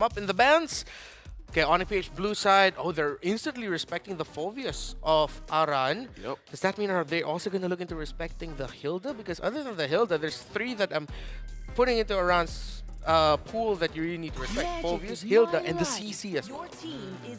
up in the bands. Okay, on PH blue side, oh, they're instantly respecting the Phobius of Aran. Yep. Does that mean are they also going to look into respecting the Hilda? Because other than the Hilda, there's three that I'm putting into Aran's pool that you really need to respect. Phobius, Hilda, and the CC as well.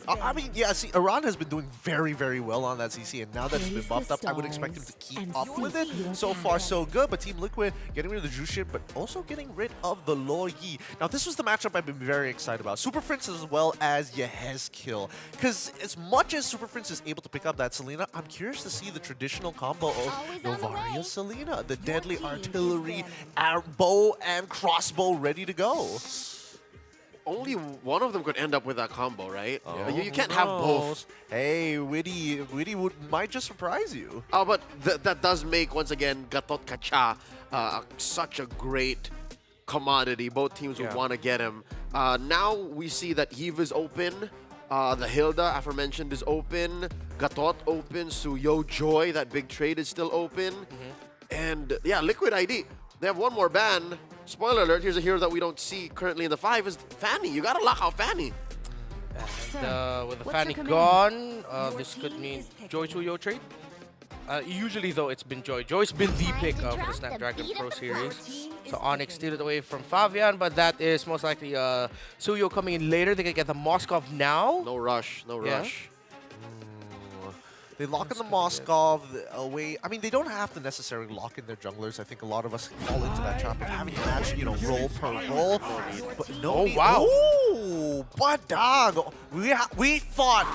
I mean, yeah, see, Iran has been doing very, very well on that CC, and now that it's been buffed up, I would expect him to keep up with it. So far, so good, but Team Liquid getting rid of the juice shit, but also getting rid of the Loyi. Now, this was the matchup I've been very excited about. Super Prince as well as Yehezkill. Because as much as Super Prince is able to pick up that Selena, I'm curious to see the traditional combo of Novaria Selena, the deadly artillery, bow and crossbow ready to go. Only one of them could end up with that combo, right? Oh, You can't have both. Hey, Witty might just surprise you. Oh, but that does make, once again, Gatot Kacha such a great commodity. Both teams would want to get him. Now we see that Eve is open. The Hilda, aforementioned, is open. Gatot open. Suyo Joy, that big trade, is still open. And yeah, Liquid ID. They have one more ban. Spoiler alert, here's a hero that we don't see currently in the 5 is Fanny. You gotta lock out Fanny. And with the Fanny gone, this could mean Joy Suyo trade. Usually, though, it's been Joy. Joy's been the pick for the Snapdragon Pro Series. So Onyx steal it away from Fabian, but that is most likely Suyo coming in later. They can get the Moskov now. No rush, no rush. They lock in the Moskov away. I mean, they don't have to necessarily lock in their junglers. I think a lot of us fall into that trap of having to match, roll per roll. But no. Oh, wow. Ooh, Badang. We thought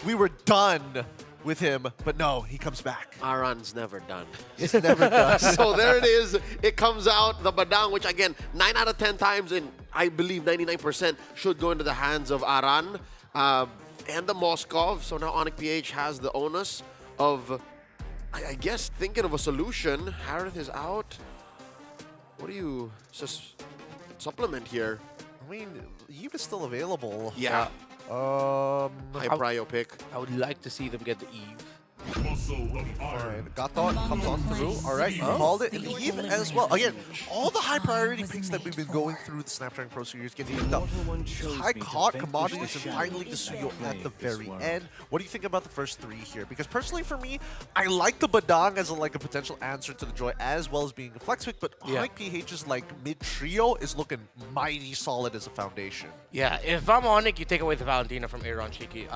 we were done with him, but no, he comes back. Aran's never done. He's never done. So there it is. It comes out, the Badang, which again, 9 out of 10 times, and I believe 99% should go into the hands of Aran. And the Moskov. So now Onyx PH has the onus of, I guess, thinking of a solution. Harith is out. What do you supplement here? I mean, Eve is still available. Yeah. High prio pick. I would like to see them get the Eve. Alright, Gatot comes on through. Alright, you called it. And Eve as well. Again, all the high priority picks that we've been going through the Snapdragon Pro Series getting the high caught commodities and finally the Suyo at the very end. What do you think about the first 3 here? Because personally for me, I like the Badang as a potential answer to the Joy as well as being a flex pick, but Onyx PH's mid trio is looking mighty solid as a foundation. Yeah, if I'm Onyx, you take away the Valentina from Aaron Shiki.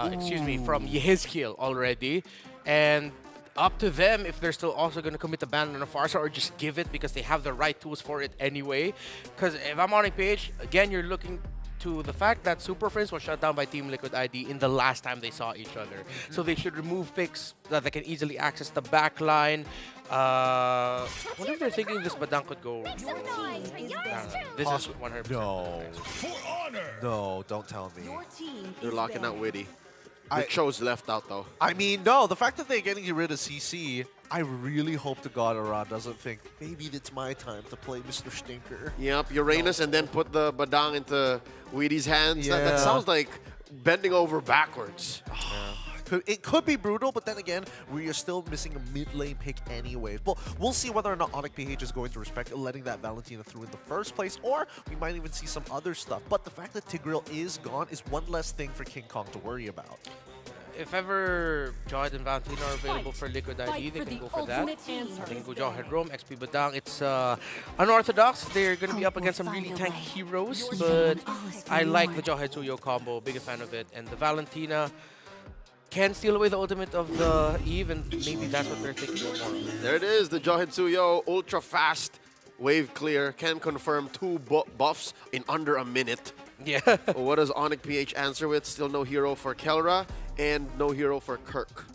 From Yehezkill already. And up to them if they're still also going to commit the ban on a Farsa or just give it because they have the right tools for it anyway. Because if I'm on a page, again, you're looking to the fact that Super Friends was shut down by Team Liquid ID in the last time they saw each other. So they should remove picks that they can easily access the back line. I wonder if they're thinking this Badang could go. This is 100%. No. No, don't tell me. They're locking out Witty. The show's left out, though. I mean, no, the fact that they're getting rid of CC, I really hope to God Aran doesn't think, maybe it's my time to play Mr. Stinker. Yep, Uranus and then put the Badang into Witty's hands. Yeah. That sounds like bending over backwards. It could be brutal, but then again, we are still missing a mid-lane pick anyways. But we'll see whether or not Onyx PH is going to respect letting that Valentina through in the first place, or we might even see some other stuff. But the fact that Tigreal is gone is one less thing for King Kong to worry about. If ever Jawhead and Valentina are available for Liquid ID, they can go for that. They can go Jawhead Roam, XP Badang. It's unorthodox. They're going to be up against some really tanky heroes, but I like the Jawhead Suyo combo. Big fan of it. And the Valentina can steal away the ultimate of the Eve, and maybe that's what they're thinking of. There it is, the Jawhead Suyo, ultra fast, wave clear, can confirm 2 buffs in under a minute. Yeah. What does Onyx PH answer with? Still no hero for Kelra and no hero for Kirk.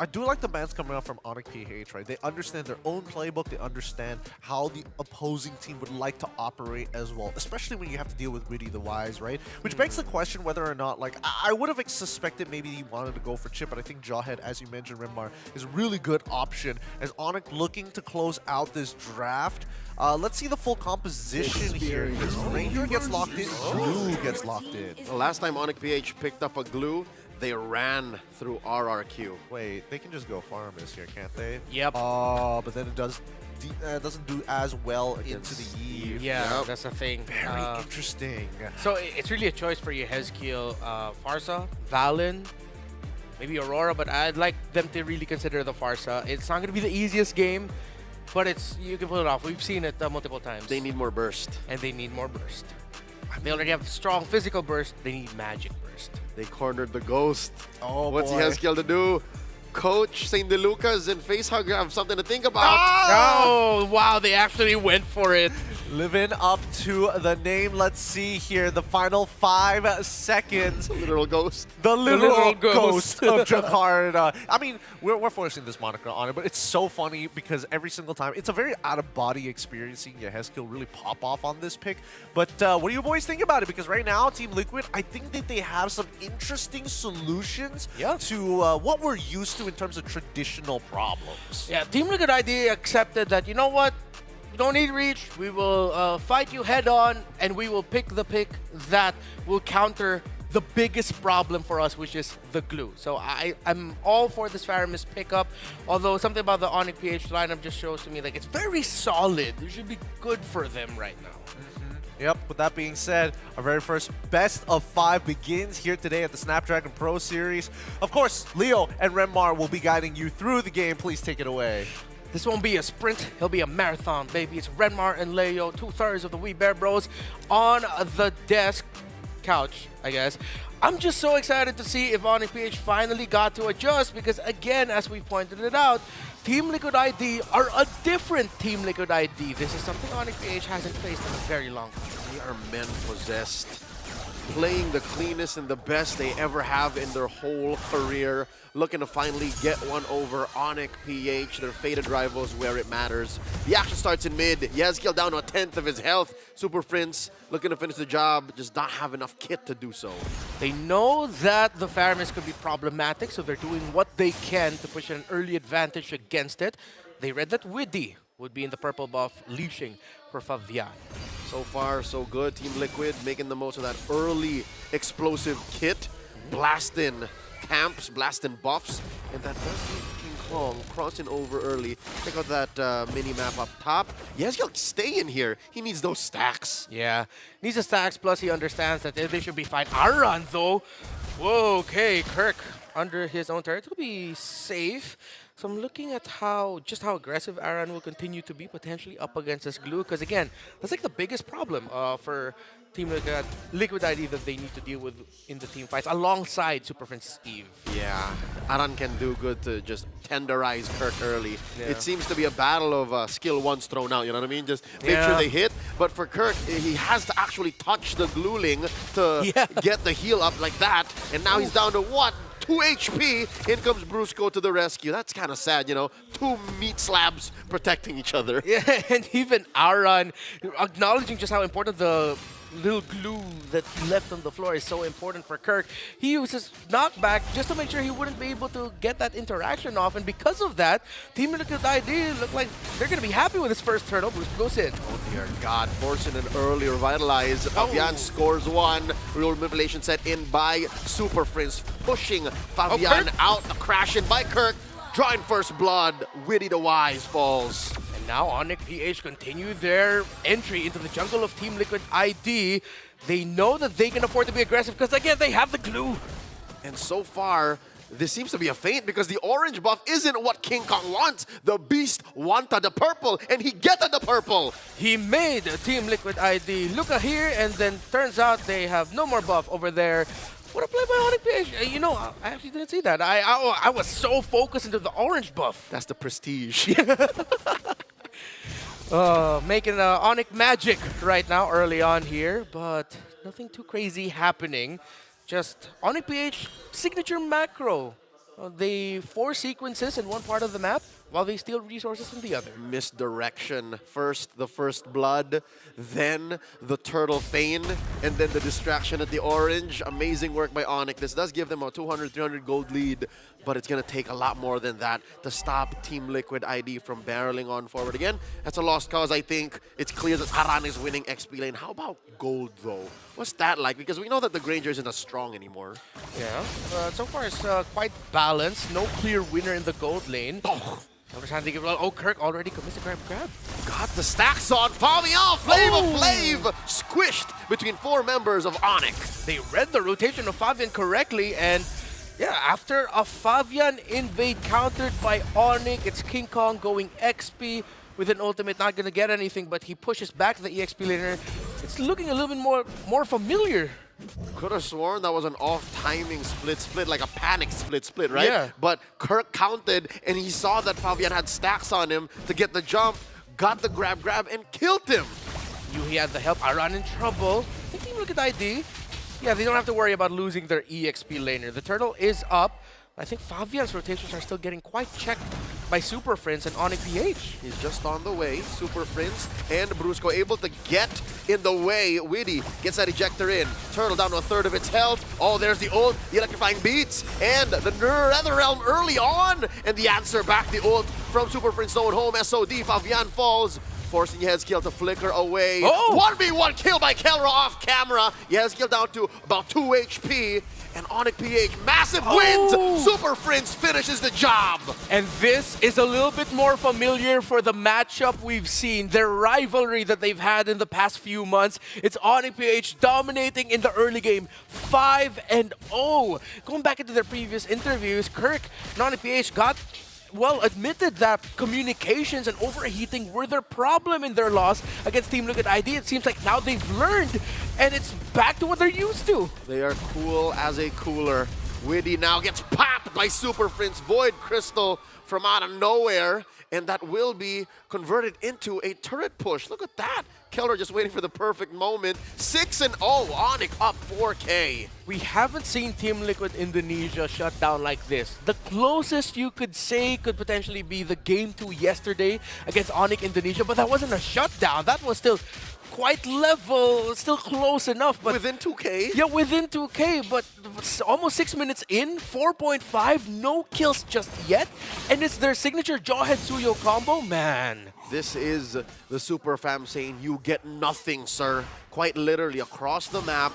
I do like the bans coming out from Onyx PH, right? They understand their own playbook. They understand how the opposing team would like to operate as well, especially when you have to deal with Witty the Wise, right? Which begs the question whether or not, I would have suspected maybe he wanted to go for Chip, but I think Jawhead, as you mentioned, Rimbar, is a really good option as Onyx looking to close out this draft. Let's see the full composition here. Ranger gets locked in, Glue gets locked in. The last time Onyx PH picked up a glue, they ran through RRQ. Wait, they can just go farm this here, can't they? Yep. But then it does doesn't do as well into the Eve. Yeah, Yep. that's the thing. Very interesting. So it's really a choice for Yehezkiel, Farsa, Valen, maybe Aurora, but I'd like them to really consider the Farsa. It's not going to be the easiest game, but you can pull it off. We've seen it multiple times. They need more burst. And they need more burst. They already have strong physical burst. They need magic burst. They cornered the Ghost. Oh, What's boy. Yehezkiel to do? Coach St. DeLucas and Facehugger have something to think about. Oh, wow, they actually went for it. Living up to the name. Let's see here. The final 5 seconds. Literal Ghost. The literal literal ghost. ghost of Jakarta. I mean, we're forcing this moniker on it, but it's so funny because every single time, it's a very out-of-body experience seeing Yehezkiel really pop off on this pick. But what do you boys think about it? Because right now, Team Liquid, I think that they have some interesting solutions to what we're used to in terms of traditional problems. Yeah, Team Liquid ID accepted that, you know what? You don't need reach. We will fight you head on, and we will pick the pick that will counter the biggest problem for us, which is the glue. So I'm all for this Faramis pickup, although something about the Onyx PH lineup just shows to me like it's very solid. It should be good for them right now. Yep, with that being said, our very first best of 5 begins here today at the Snapdragon Pro Series. Of course, Leo and Renmar will be guiding you through the game. Please take it away. This won't be a sprint, it'll be a marathon, baby. It's Renmar and Leo, 2/3 of the Wee Bear Bros on the desk, couch, I guess. I'm just so excited to see if Onyx PH finally got to adjust because, again, as we pointed it out, Team Liquid ID are a different Team Liquid ID. This is something Onyx PH hasn't faced in a very long time. They are men possessed. Playing the cleanest and the best they ever have in their whole career. Looking to finally get one over Onyx PH, their faded rivals where it matters. The action starts in mid. Yehezkiel down to 1/10 of his health. Super Prince looking to finish the job, just not have enough kit to do so. They know that the Faramis could be problematic, so they're doing what they can to push an early advantage against it. They read that Widdy would be in the purple buff, leashing for Favian. So far, so good. Team Liquid making the most of that early explosive kit. Blasting camps, blasting buffs. And that does lead to King Kong crossing over early. Check out that mini-map up top. Yehezkiel, stay in here. He needs those stacks. Yeah, needs the stacks, plus he understands that they should be fine. Aran, though, whoa, okay, Kirk under his own turret will be safe. So I'm looking at just how aggressive Aran will continue to be potentially up against this glue. Because again, that's like the biggest problem for Team Liquid ID that they need to deal with in the team fights alongside Super Princess Eve. Yeah, Aran can do good to just tenderize Kirk early. Yeah. It seems to be a battle of skill once thrown out, you know what I mean? Just make sure they hit. But for Kirk, he has to actually touch the glueling to get the heal up like that. And now he's down to what? 2 HP. In comes Brusco to the rescue. That's kind of sad, you know. 2 meat slabs protecting each other. Yeah, and even Aran acknowledging just how important the little glue that he left on the floor is so important for Kirk. He uses knockback just to make sure he wouldn't be able to get that interaction off, and because of that, Team Liquid ID look like they're going to be happy with his first turtle. Bruce goes in. Oh dear God, forcing an early revitalize. Fabian scores 1. Real manipulation set in by Super Prince, pushing Fabian out, crashing by Kirk. Drawing first blood, Widdy the Wise falls. And now Onyx PH continue their entry into the jungle of Team Liquid ID. They know that they can afford to be aggressive because, again, they have the glue. And so far, this seems to be a feint because the orange buff isn't what King Kong wants. The beast wanted the purple, and he getted the purple. He made Team Liquid ID look here, and then turns out they have no more buff over there. What a play by Onyx PH. You know, I actually didn't see that. I was so focused into the orange buff. That's the prestige. Making Onyx magic right now early on here, but nothing too crazy happening. Just Onyx PH signature macro. The 4 sequences in one part of the map, while they steal resources in the other. Misdirection. First, the first blood, then the turtle feign, and then the distraction at the orange. Amazing work by Onyx. This does give them a 200, 300 gold lead, but it's going to take a lot more than that to stop Team Liquid ID from barreling on forward again. That's a lost cause, I think. It's clear that Aran is winning XP lane. How about gold, though? What's that like? Because we know that the Granger isn't as strong anymore. Yeah, so far it's quite balanced. No clear winner in the gold lane. Keller's trying to give it. Oh, Kirk already commits a grab. Got the stacks on. Fabian Flav squished between 4 members of Onyx. They read the rotation of Fabian correctly, and yeah, after a Fabian invade countered by Onyx, it's King Kong going XP with an ultimate, not gonna get anything, but he pushes back the EXP laner. It's looking a little bit more familiar. Could have sworn that was an off-timing split, like a panic split, right? Yeah. But Kirk counted, and he saw that Fabian had stacks on him to get the jump, got the grab, and killed him. He had the help. Aran in trouble. I think Team Look at ID. Yeah, they don't have to worry about losing their EXP laner. The turtle is up. I think Fabian's rotations are still getting quite checked by Super Friends and Onyx PH. He's just on the way. Super Prince and Brusco able to get in the way. Widdy gets that ejector in. Turtle down to a third of its health. Oh, there's the ult, the electrifying beats, and the Nether Realm early on. And the answer back, the ult from Super Prince going home. SOD, Fabian falls, forcing Yehezkiel to flicker away. 1v1 kill by Kelra off camera. Yehezkiel down to about 2 HP. And Onyx PH, massive wins! Super Prince finishes the job! And this is a little bit more familiar for the matchup we've seen, their rivalry that they've had in the past few months. It's Onyx PH dominating in the early game, 5-0. Going back into their previous interviews, Kirk and Onyx PH admitted that communications and overheating were their problem in their loss against Team Look at ID. It seems like now they've learned, and it's back to what they're used to. They are cool as a cooler. Widdy now gets popped by Super Prince Void Crystal from out of nowhere, and that will be converted into a turret push. Look at that. Keller just waiting for the perfect moment. 6-0, Onyx up 4K. We haven't seen Team Liquid Indonesia shut down like this. The closest you could say could potentially be the Game 2 yesterday against Onyx Indonesia, but that wasn't a shutdown. That was still quite level, still close enough. But within 2K? Yeah, within 2K, but almost 6 minutes in, 4.5, no kills just yet, and it's their signature Jawhead Suyo combo, man. This is the Super Fam saying, you get nothing, sir. Quite literally, across the map,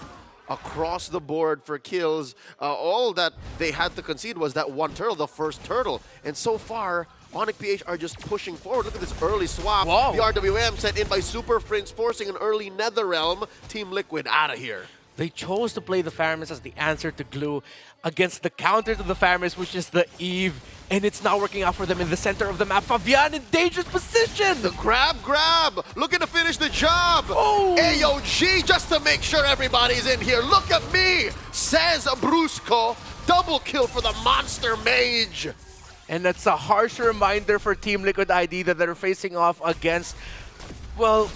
across the board for kills. All that they had to concede was that one turtle, the first turtle. And so far, Onyx PH are just pushing forward. Look at this early swap. Whoa. The RWM sent in by Super Prince, forcing an early Nether Realm. Team Liquid out of here. They chose to play the Faramis as the answer to Glue against the counter to the Faramis, which is the Eve. And it's now working out for them in the center of the map. Fabian in dangerous position. The grab, looking to finish the job. Oh. AOG just to make sure everybody's in here. Look at me, says Brusco. Double kill for the Monster Mage. And that's a harsh reminder for Team Liquid ID that they're facing off against, well,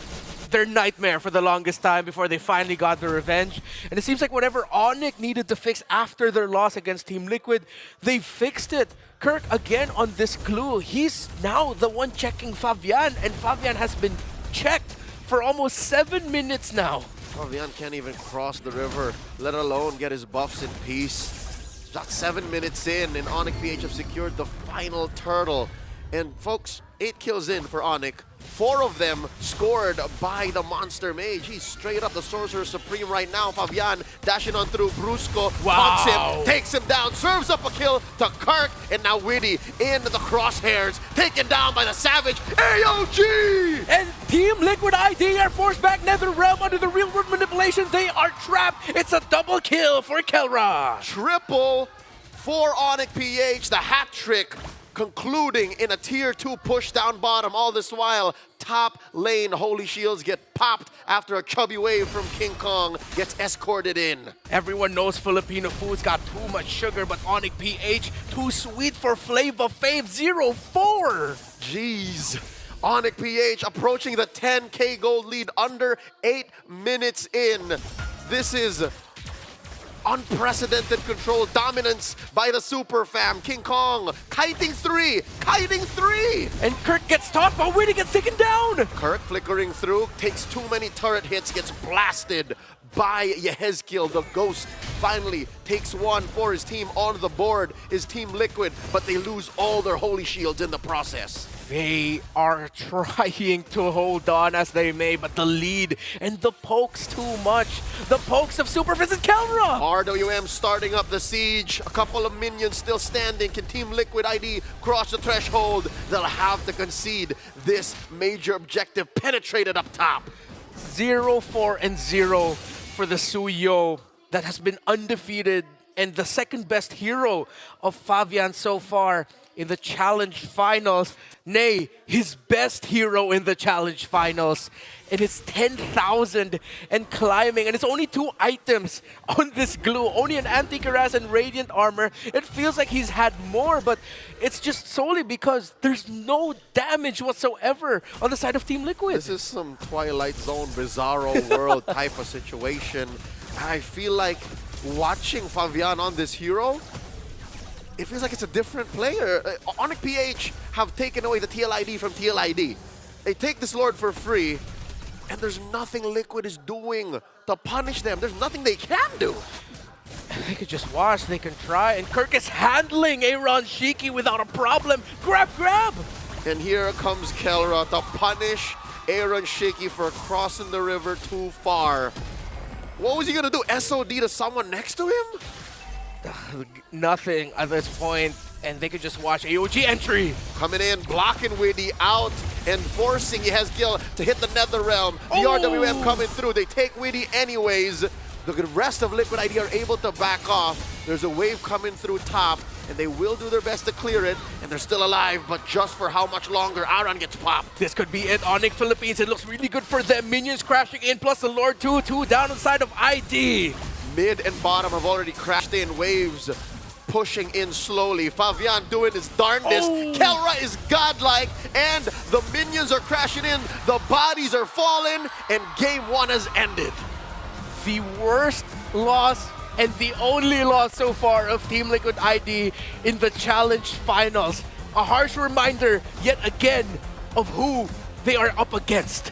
their nightmare for the longest time before they finally got their revenge. And it seems like whatever Onyx needed to fix after their loss against Team Liquid, they fixed it. Kirk again on this clue. He's now the one checking Fabian, and Fabian has been checked for almost 7 minutes now. Fabian can't even cross the river, let alone get his buffs in peace. About 7 minutes in, and Onyx PH have secured the final turtle. And folks, 8 kills in for Onyx. 4 of them scored by the Monster Mage. He's straight up the Sorcerer Supreme right now. Fabian dashing on through Brusco, taunts him, takes him down, serves up a kill to Kirk, and now Widdy in the crosshairs, taken down by the Savage AOG! And Team Liquid ID are forced back Nether Realm under the real world manipulation. They are trapped. It's a double kill for Kelra. Triple for Onyx PH, the hat trick concluding in a tier 2 push down bottom. All this while, top lane Holy Shields get popped after a chubby wave from King Kong gets escorted in. Everyone knows Filipino food's got too much sugar, but Onyx PH, too sweet for Flava Fave 0-4. Jeez. Onyx PH approaching the 10K gold lead under 8 minutes in. This is unprecedented control, dominance by the Super Fam. King Kong, kiting three. And Kirk gets tossed, but Widdy gets taken down. Kirk flickering through, takes too many turret hits, gets blasted by Yehezkiel, the ghost finally takes one for his team on the board, is Team Liquid, but they lose all their holy shields in the process. They are trying to hold on as they may, but the lead and the pokes too much. The pokes of Superfizz and Kelra! RWM starting up the siege. A couple of minions still standing. Can Team Liquid ID cross the threshold? They'll have to concede this major objective penetrated up top. 0-4-0 for the Suyo that has been undefeated and the second best hero of Fabian so far in the Challenge Finals. Nay, his best hero in the Challenge Finals. And it's 10,000 and climbing. And it's only 2 items on this glue. Only an anti-cuirass and radiant armor. It feels like he's had more, but it's just solely because there's no damage whatsoever on the side of Team Liquid. This is some Twilight Zone, Bizarro World type of situation. I feel like watching Fabian on this hero, it feels like it's a different player. Onyx PH have taken away the TLID from TLID. They take this Lord for free, and there's nothing Liquid is doing to punish them. There's nothing they can do. They could just watch, they can try, and Kirk is handling Aaron Shiki without a problem. Grab, grab! And here comes Kelra to punish Aaron Shiki for crossing the river too far. What was he gonna do, SOD to someone next to him? Nothing at this point, and they could just watch AOG entry. Coming in, blocking Widdy out, and forcing Yehezkiel to hit the Nether Realm. The RWM coming through, they take Widdy anyways. The rest of Liquid ID are able to back off. There's a wave coming through top, and they will do their best to clear it, and they're still alive, but just for how much longer? Aaron gets popped. This could be it. Onyx Philippines, it looks really good for them. Minions crashing in, plus the Lord 2-2 down on the side of ID. Mid and bottom have already crashed in waves, pushing in slowly. Fabian doing his darndest. Kelra is godlike, and the minions are crashing in. The bodies are falling, and game 1 has ended. The worst loss and the only loss so far of Team Liquid ID in the Challenge Finals. A harsh reminder, yet again, of who they are up against.